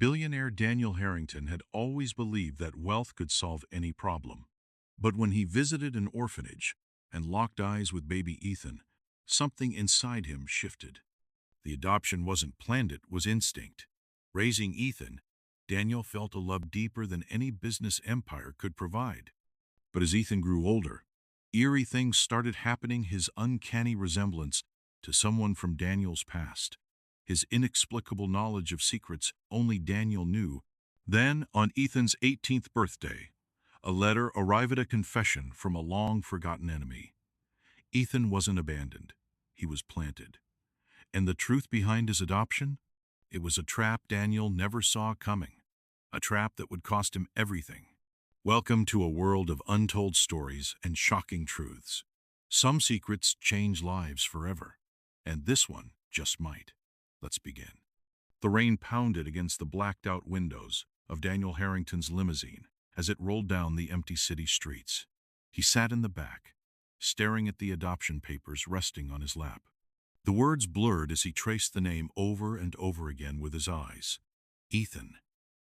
Billionaire Daniel Harrington had always believed that wealth could solve any problem. But when he visited an orphanage and locked eyes with baby Ethan, something inside him shifted. The adoption wasn't planned, it was instinct. Raising Ethan, Daniel felt a love deeper than any business empire could provide. But as Ethan grew older, eerie things started happening, his uncanny resemblance to someone from Daniel's past, his inexplicable knowledge of secrets only Daniel knew. Then, on Ethan's 18th birthday, a letter arrived, a confession from a long-forgotten enemy. Ethan wasn't abandoned, he was planted. And the truth behind his adoption? It was a trap Daniel never saw coming, a trap that would cost him everything. Welcome to a world of untold stories and shocking truths. Some secrets change lives forever, and this one just might. Let's begin. The rain pounded against the blacked-out windows of Daniel Harrington's limousine as it rolled down the empty city streets. He sat in the back, staring at the adoption papers resting on his lap. The words blurred as he traced the name over and over again with his eyes. Ethan.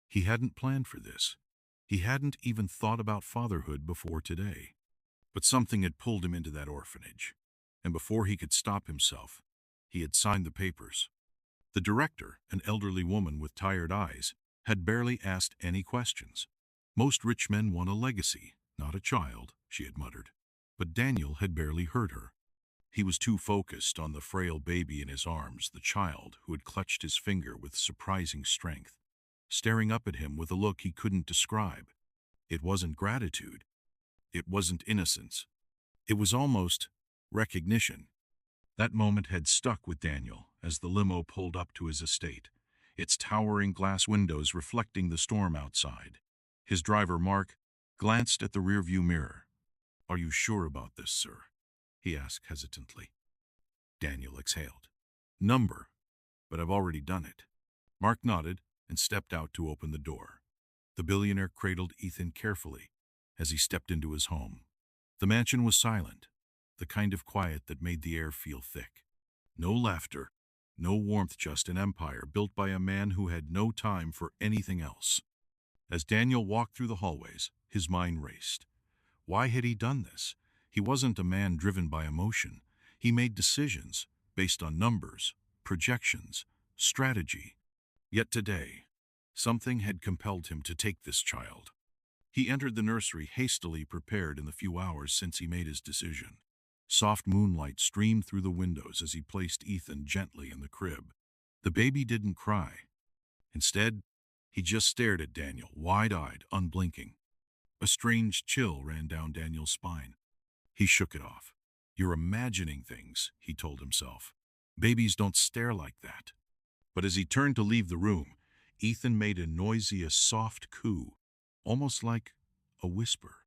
He hadn't planned for this. He hadn't even thought about fatherhood before today. But something had pulled him into that orphanage, and before he could stop himself, he had signed the papers. The director, an elderly woman with tired eyes, had barely asked any questions. Most rich men want a legacy, not a child, she had muttered. But Daniel had barely heard her. He was too focused on the frail baby in his arms, the child who had clutched his finger with surprising strength, staring up at him with a look he couldn't describe. It wasn't gratitude. It wasn't innocence. It was almost recognition. That moment had stuck with Daniel as the limo pulled up to his estate, its towering glass windows reflecting the storm outside. His driver, Mark, glanced at the rearview mirror. "Are you sure about this, sir?" he asked hesitantly. Daniel exhaled. "Number, but I've already done it." Mark nodded and stepped out to open the door. The billionaire cradled Ethan carefully as he stepped into his home. The mansion was silent, the kind of quiet that made the air feel thick. No laughter, no warmth, just an empire built by a man who had no time for anything else. As Daniel walked through the hallways, his mind raced. Why had he done this? He wasn't a man driven by emotion. He made decisions based on numbers, projections, strategy. Yet today, something had compelled him to take this child. He entered the nursery hastily prepared in the few hours since he made his decision. Soft moonlight streamed through the windows as he placed Ethan gently in the crib. The baby didn't cry. Instead, he just stared at Daniel, wide-eyed, unblinking. A strange chill ran down Daniel's spine. He shook it off. "You're imagining things," he told himself. "Babies don't stare like that." But as he turned to leave the room, Ethan made a noisy, a soft coo, almost like a whisper.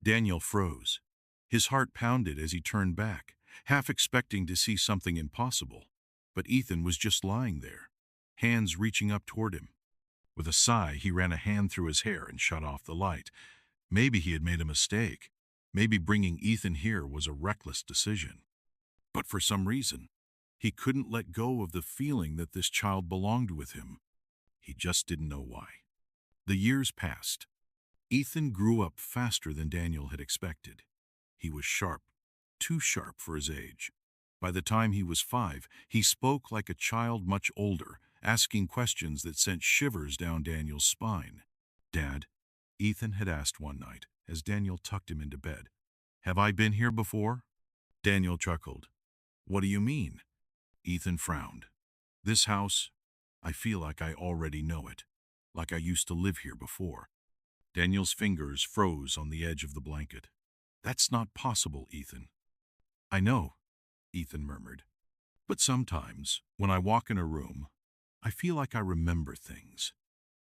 Daniel froze. His heart pounded as he turned back, half expecting to see something impossible. But Ethan was just lying there, hands reaching up toward him. With a sigh, he ran a hand through his hair and shut off the light. Maybe he had made a mistake. Maybe bringing Ethan here was a reckless decision. But for some reason, he couldn't let go of the feeling that this child belonged with him. He just didn't know why. The years passed. Ethan grew up faster than Daniel had expected. He was sharp, too sharp for his age. By the time he was 5, he spoke like a child much older, asking questions that sent shivers down Daniel's spine. "Dad," Ethan had asked one night as Daniel tucked him into bed, "have I been here before?" Daniel chuckled. "What do you mean?" Ethan frowned. "This house, I feel like I already know it, like I used to live here before." Daniel's fingers froze on the edge of the blanket. "That's not possible, Ethan." "I know," Ethan murmured. "But sometimes, when I walk in a room, I feel like I remember things,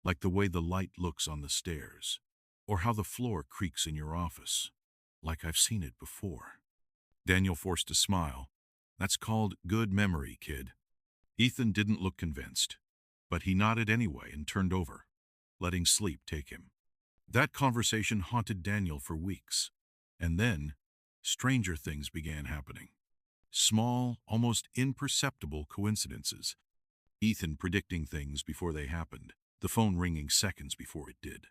like the way the light looks on the stairs, or how the floor creaks in your office, like I've seen it before." Daniel forced a smile. "That's called good memory, kid." Ethan didn't look convinced, but he nodded anyway and turned over, letting sleep take him. That conversation haunted Daniel for weeks. And then, stranger things began happening. Small, almost imperceptible coincidences. Ethan predicting things before they happened. the phone ringing seconds before it did.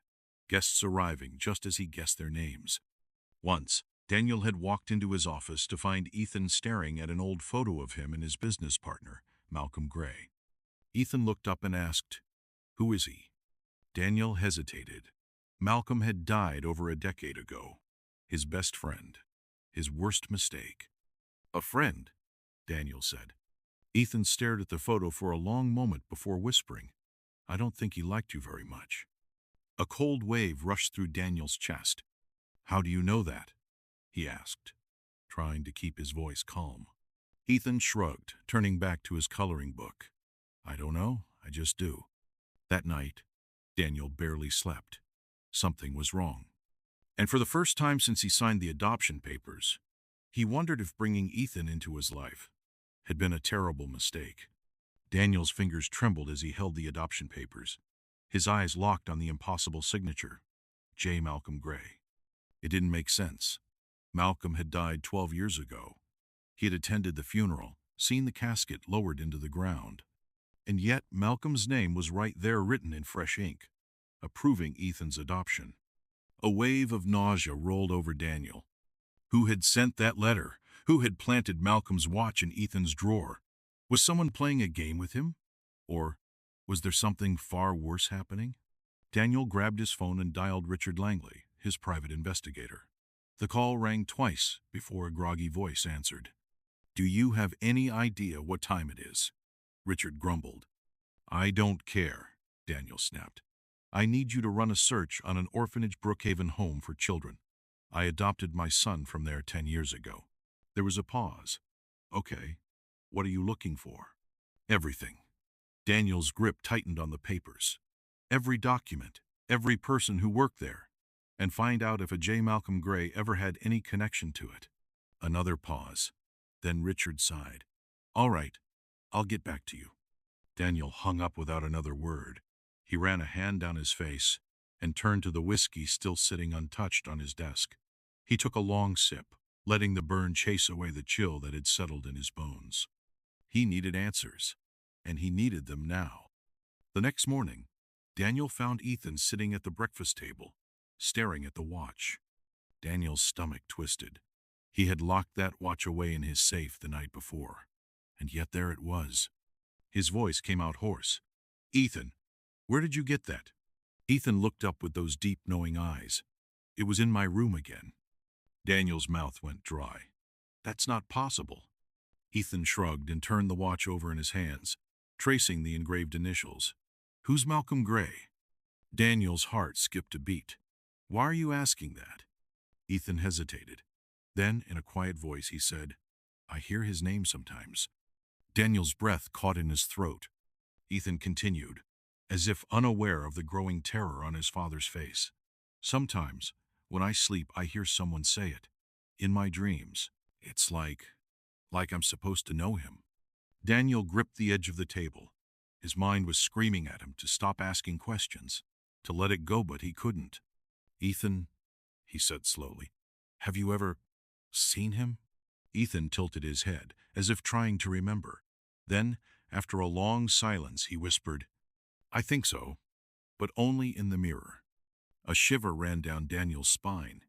Guests arriving just as he guessed their names. Once, Daniel had walked into his office to find Ethan staring at an old photo of him and his business partner, Malcolm Gray. Ethan looked up and asked, "Who is he?" Daniel hesitated. Malcolm had died over a decade ago. His best friend. His worst mistake. "A friend," Daniel said. Ethan stared at the photo for a long moment before whispering, "I don't think he liked you very much." A cold wave rushed through Daniel's chest. "How do you know that?" he asked, trying to keep his voice calm. Ethan shrugged, turning back to his coloring book. "I don't know, I just do." That night, Daniel barely slept. Something was wrong. And for the first time since he signed the adoption papers, he wondered if bringing Ethan into his life had been a terrible mistake. Daniel's fingers trembled as he held the adoption papers. His eyes locked on the impossible signature, J. Malcolm Gray. It didn't make sense. Malcolm had died 12 years ago. He had attended the funeral, seen the casket lowered into the ground. And yet Malcolm's name was right there written in fresh ink, approving Ethan's adoption. A wave of nausea rolled over Daniel. Who had sent that letter? Who had planted Malcolm's watch in Ethan's drawer? Was someone playing a game with him? Or was there something far worse happening? Daniel grabbed his phone and dialed Richard Langley, his private investigator. The call rang twice before a groggy voice answered. "Do you have any idea what time it is?" Richard grumbled. "I don't care," Daniel snapped. "I need you to run a search on an orphanage Brookhaven home for children. I adopted my son from there 10 years ago." There was a pause. "Okay, what are you looking for?" "Everything." Daniel's grip tightened on the papers. "Every document, every person who worked there, and find out if a J. Malcolm Gray ever had any connection to it." Another pause. Then Richard sighed. "All right, I'll get back to you." Daniel hung up without another word. He ran a hand down his face and turned to the whiskey still sitting untouched on his desk. He took a long sip, letting the burn chase away the chill that had settled in his bones. He needed answers, and he needed them now. The next morning, Daniel found Ethan sitting at the breakfast table, staring at the watch. Daniel's stomach twisted. He had locked that watch away in his safe the night before, and yet there it was. His voice came out hoarse. "Ethan, where did you get that?" Ethan looked up with those deep, knowing eyes. "It was in my room again." Daniel's mouth went dry. "That's not possible." Ethan shrugged and turned the watch over in his hands, tracing the engraved initials. "Who's Malcolm Gray?" Daniel's heart skipped a beat. "Why are you asking that?" Ethan hesitated. Then, in a quiet voice, he said, "I hear his name sometimes." Daniel's breath caught in his throat. Ethan continued, as if unaware of the growing terror on his father's face. "Sometimes, when I sleep, I hear someone say it. In my dreams, it's like I'm supposed to know him." Daniel gripped the edge of the table. His mind was screaming at him to stop asking questions, to let it go, but he couldn't. "Ethan," he said slowly, "have you ever seen him?" Ethan tilted his head, as if trying to remember. Then, after a long silence, he whispered, "I think so, but only in the mirror." A shiver ran down Daniel's spine.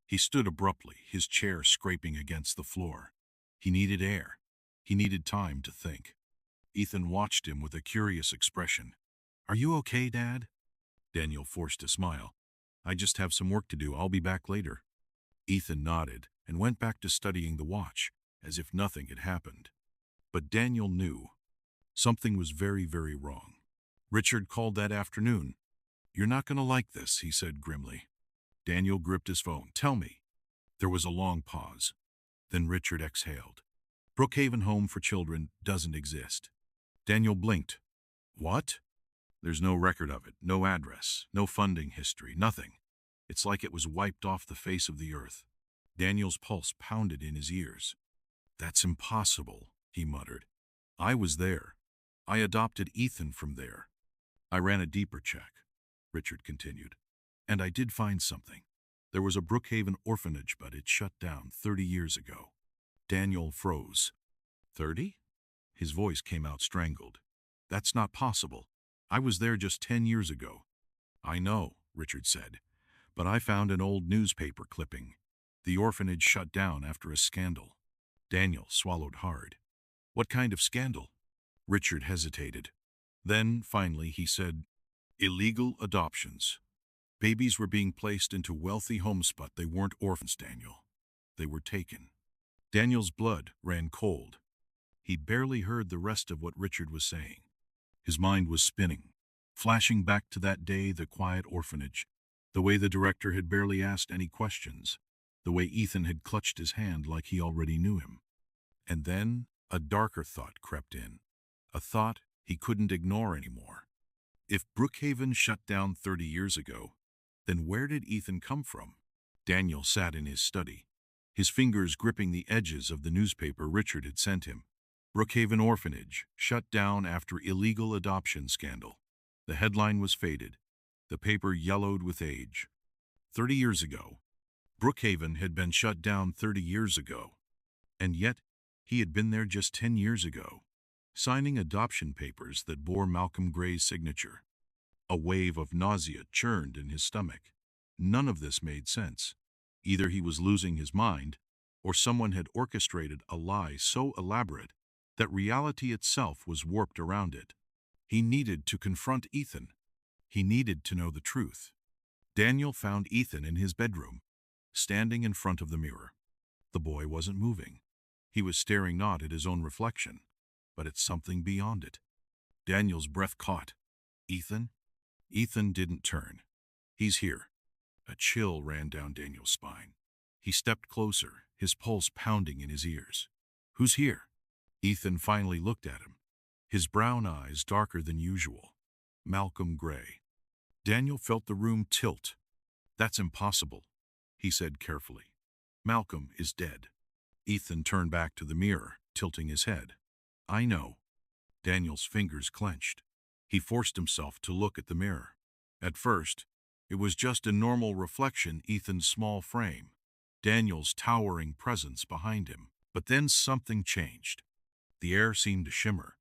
He stood abruptly, his chair scraping against the floor. He needed air. He needed time to think. Ethan watched him with a curious expression. "Are you okay, Dad?" Daniel forced a smile. "I just have some work to do. I'll be back later." Ethan nodded and went back to studying the watch, as if nothing had happened. But Daniel knew. Something was very, very wrong. Richard called that afternoon. "You're not going to like this," he said grimly. Daniel gripped his phone. "Tell me." There was a long pause. Then Richard exhaled. "Brookhaven Home for Children doesn't exist." Daniel blinked. "What?" "There's no record of it, no address, no funding history, nothing. It's like it was wiped off the face of the earth." Daniel's pulse pounded in his ears. "That's impossible," he muttered. "I was there. I adopted Ethan from there. I ran a deeper check," Richard continued, "and I did find something. There was a Brookhaven orphanage, but it shut down 30 years ago." Daniel froze. 30? His voice came out strangled. "That's not possible. I was there just 10 years ago. I know, Richard said, but I found an old newspaper clipping. The orphanage shut down after a scandal. Daniel swallowed hard. What kind of scandal? Richard hesitated. Then, finally, he said, illegal adoptions. Babies were being placed into wealthy homes, but they weren't orphans, Daniel. They were taken. Daniel's blood ran cold. He barely heard the rest of what Richard was saying. His mind was spinning, flashing back to that day, the quiet orphanage, the way the director had barely asked any questions, the way Ethan had clutched his hand like he already knew him. And then a darker thought crept in, a thought he couldn't ignore anymore. If Brookhaven shut down 30 years ago, then where did Ethan come from? Daniel sat in his study, his fingers gripping the edges of the newspaper Richard had sent him. Brookhaven Orphanage, shut down after illegal adoption scandal. The headline was faded. The paper yellowed with age. 30 years ago. Brookhaven had been shut down 30 years ago. And yet, he had been there just 10 years ago, signing adoption papers that bore Malcolm Gray's signature. A wave of nausea churned in his stomach. None of this made sense. Either he was losing his mind, or someone had orchestrated a lie so elaborate that reality itself was warped around it. He needed to confront Ethan. He needed to know the truth. Daniel found Ethan in his bedroom, standing in front of the mirror. The boy wasn't moving. He was staring not at his own reflection, but at something beyond it. Daniel's breath caught. Ethan? Ethan didn't turn. He's here. A chill ran down Daniel's spine. He stepped closer, his pulse pounding in his ears. Who's here? Ethan finally looked at him, his brown eyes darker than usual. Malcolm Gray. Daniel felt the room tilt. That's impossible, he said carefully. Malcolm is dead. Ethan turned back to the mirror, tilting his head. I know. Daniel's fingers clenched. He forced himself to look at the mirror. At first, it was just a normal reflection, Ethan's small frame, Daniel's towering presence behind him. But then something changed. The air seemed to shimmer,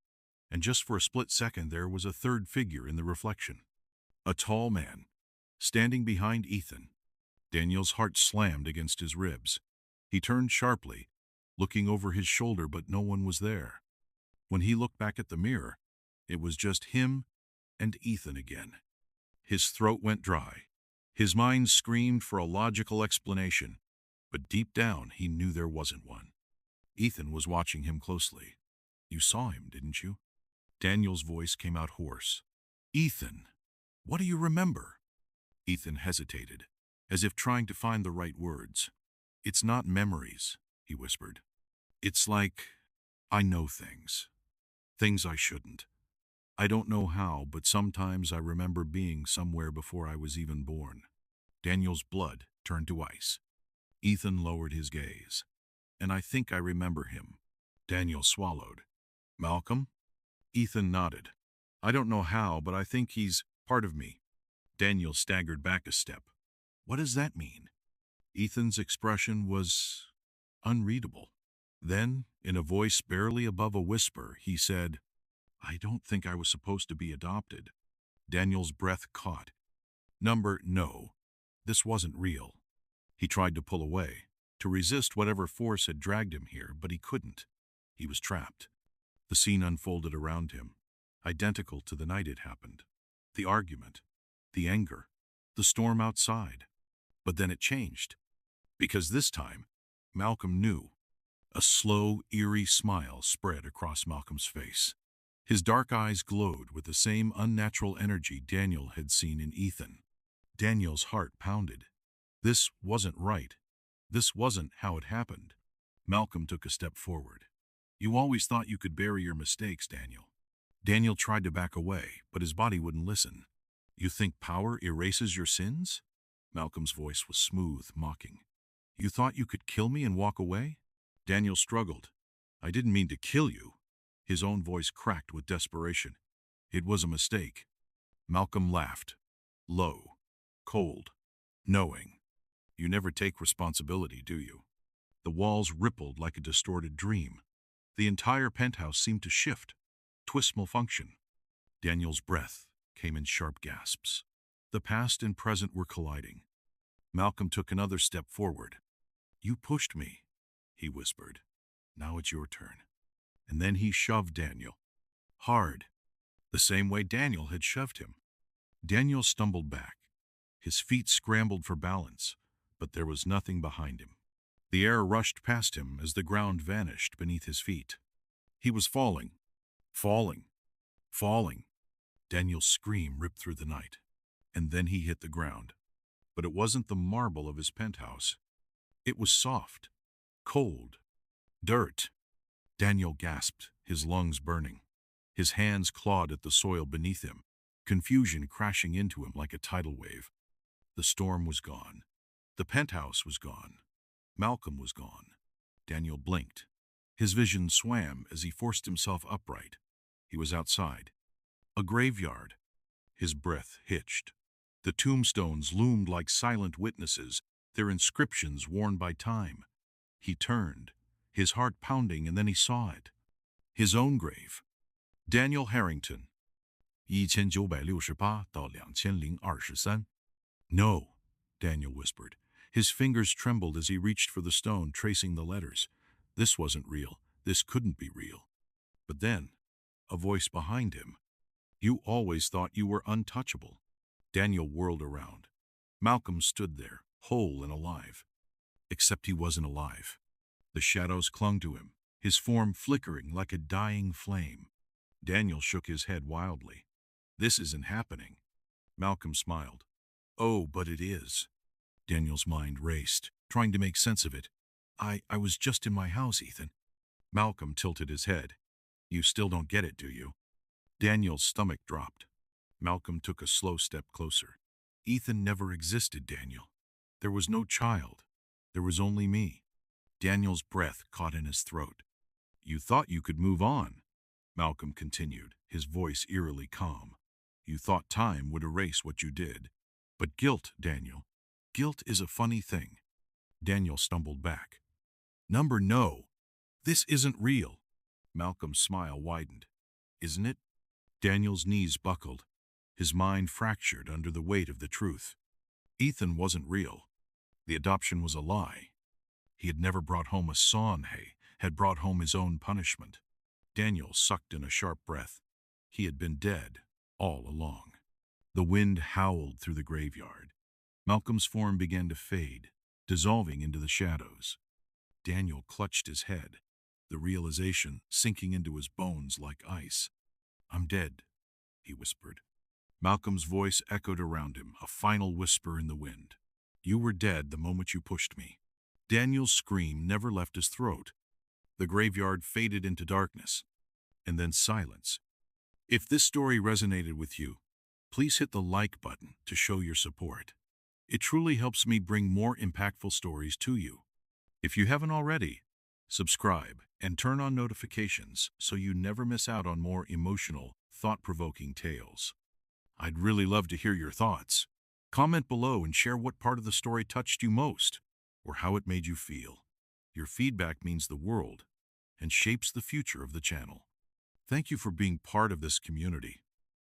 and just for a split second there was a third figure in the reflection. A tall man, standing behind Ethan. Daniel's heart slammed against his ribs. He turned sharply, looking over his shoulder, but no one was there. When he looked back at the mirror, it was just him and Ethan again. His throat went dry. His mind screamed for a logical explanation, but deep down he knew there wasn't one. Ethan was watching him closely. You saw him, didn't you? Daniel's voice came out hoarse. Ethan, what do you remember? Ethan hesitated, as if trying to find the right words. It's not memories, he whispered. It's like I know things. Things I shouldn't. I don't know how, but sometimes I remember being somewhere before I was even born. Daniel's blood turned to ice. Ethan lowered his gaze. And I think I remember him. Daniel swallowed. Malcolm? Ethan nodded. I don't know how, but I think he's part of me. Daniel staggered back a step. What does that mean? Ethan's expression was unreadable. Then, in a voice barely above a whisper, he said, I don't think I was supposed to be adopted. Daniel's breath caught. No, this wasn't real. He tried to pull away, to resist whatever force had dragged him here, but he couldn't. He was trapped. The scene unfolded around him, identical to the night it happened. The argument, the anger, the storm outside. But then it changed. Because this time, Malcolm knew. A slow, eerie smile spread across Malcolm's face. His dark eyes glowed with the same unnatural energy Daniel had seen in Ethan. Daniel's heart pounded. This wasn't right. This wasn't how it happened. Malcolm took a step forward. You always thought you could bury your mistakes, Daniel. Daniel tried to back away, but his body wouldn't listen. You think power erases your sins? Malcolm's voice was smooth, mocking. You thought you could kill me and walk away? Daniel struggled. I didn't mean to kill you. His own voice cracked with desperation. It was a mistake. Malcolm laughed. Low. Cold. Knowing. You never take responsibility, do you? The walls rippled like a distorted dream. The entire penthouse seemed to shift, twist malfunction. Daniel's breath came in sharp gasps. The past and present were colliding. Malcolm took another step forward. "You pushed me," he whispered. "Now it's your turn." And then he shoved Daniel. Hard. The same way Daniel had shoved him. Daniel stumbled back. His feet scrambled for balance, but there was nothing behind him. The air rushed past him as the ground vanished beneath his feet. He was falling. Falling. Falling. Daniel's scream ripped through the night. And then he hit the ground. But it wasn't the marble of his penthouse. It was soft. Cold. Dirt. Daniel gasped, his lungs burning. His hands clawed at the soil beneath him, confusion crashing into him like a tidal wave. The storm was gone. The penthouse was gone. Malcolm was gone. Daniel blinked. His vision swam as he forced himself upright. He was outside. A graveyard. His breath hitched. The tombstones loomed like silent witnesses, their inscriptions worn by time. He turned, his heart pounding, and then he saw it. His own grave. Daniel Harrington. 1968到2023. No, Daniel whispered. His fingers trembled as he reached for the stone, tracing the letters. This wasn't real. This couldn't be real. But then, a voice behind him. "You always thought you were untouchable." Daniel whirled around. Malcolm stood there, whole and alive. Except he wasn't alive. The shadows clung to him, his form flickering like a dying flame. Daniel shook his head wildly. "This isn't happening." Malcolm smiled. "Oh, but it is." Daniel's mind raced, trying to make sense of it. I was just in my house, Ethan." Malcolm tilted his head. "You still don't get it, do you?" Daniel's stomach dropped. Malcolm took a slow step closer. "Ethan never existed, Daniel. There was no child. There was only me." Daniel's breath caught in his throat. "You thought you could move on," Malcolm continued, his voice eerily calm. "You thought time would erase what you did. But guilt, Daniel, guilt is a funny thing." Daniel stumbled back. No, this isn't real." Malcolm's smile widened. "Isn't it?" Daniel's knees buckled. His mind fractured under the weight of the truth. Ethan wasn't real. The adoption was a lie. He had never brought home a son, had brought home his own punishment. Daniel sucked in a sharp breath. He had been dead all along. The wind howled through the graveyard. Malcolm's form began to fade, dissolving into the shadows. Daniel clutched his head, the realization sinking into his bones like ice. "I'm dead," he whispered. Malcolm's voice echoed around him, a final whisper in the wind. "You were dead the moment you pushed me." Daniel's scream never left his throat. The graveyard faded into darkness, and then silence. If this story resonated with you, please hit the like button to show your support. It truly helps me bring more impactful stories to you. If you haven't already, subscribe and turn on notifications so you never miss out on more emotional, thought-provoking tales. I'd really love to hear your thoughts. Comment below and share what part of the story touched you most, or how it made you feel. Your feedback means the world and shapes the future of the channel. Thank you for being part of this community.